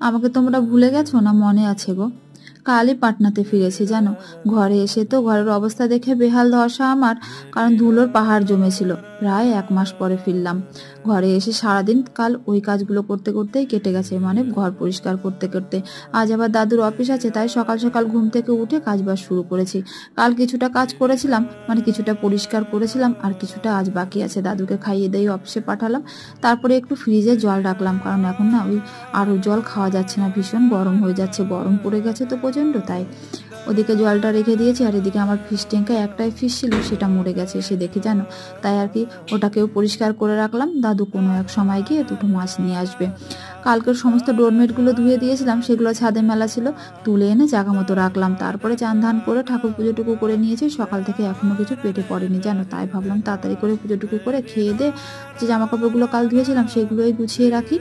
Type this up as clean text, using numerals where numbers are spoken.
আমাকে তোমরা ভুলে গেছো না মনে আছে গো? কালই পাটনাতে ফিরেছি জানো। ঘরে এসে তো ঘরের অবস্থা দেখে বেহাল দশা আমার, কারণ ধুলোর পাহাড় জমেছিল। প্রায় 1 মাস পরে ফিরলাম। ঘরে এসে সারাদিন কাল ওই কাজগুলো করতে করতেই কেটে গেছে, মানে ঘর পরিষ্কার করতে করতে। আজ আবার দাদুর অফিস আছে, তাই সকাল সকাল ঘুম থেকে উঠে কাজবাজ শুরু করেছি। কাল কিছুটা কাজ করেছিলাম, মানে কিছুটা পরিষ্কার করেছিলাম, আর কিছুটা আজ বাকি আছে। দাদুকে খাইয়ে দিয়ে অফিসে পাঠালাম। তারপরে একটু ফ্রিজে জল রাখলাম, কারণ এখন না ওই আরও জল খাওয়া যাচ্ছে না, ভীষণ গরম হয়ে যাচ্ছে, গরম পড়ে গেছে তো প্রচণ্ড। তাই ওদিকে জলটা রেখে দিয়েছি, আর এদিকে আমার ফিশ ট্যাঙ্কে একটাই ফিশ ছিল, সেটা মরে গেছে সে দেখি জানো। তাই আর কি ওটাকেও পরিষ্কার করে রাখলাম। দাদু কোনো এক সময় গিয়ে 2টো মাছ নিয়ে আসবে। কালকের সমস্ত ডোরমেটগুলো ধুয়ে দিয়েছিলাম, সেগুলো ছাদে মেলা ছিল, তুলে এনে জায়গা মতো রাখলাম। তারপরে চান ধান করে ঠাকুর পুজোটুকু করে নিয়েছি। সকাল থেকে এখনো কিছু পেটে পড়েনি জানো, তাই ভাবলাম তাড়াতাড়ি করে পুজোটুকু করে খেয়ে দিয়ে যে জামা কাপড়গুলো কাল ধুয়েছিলাম সেগুলোই গুছিয়ে রাখি।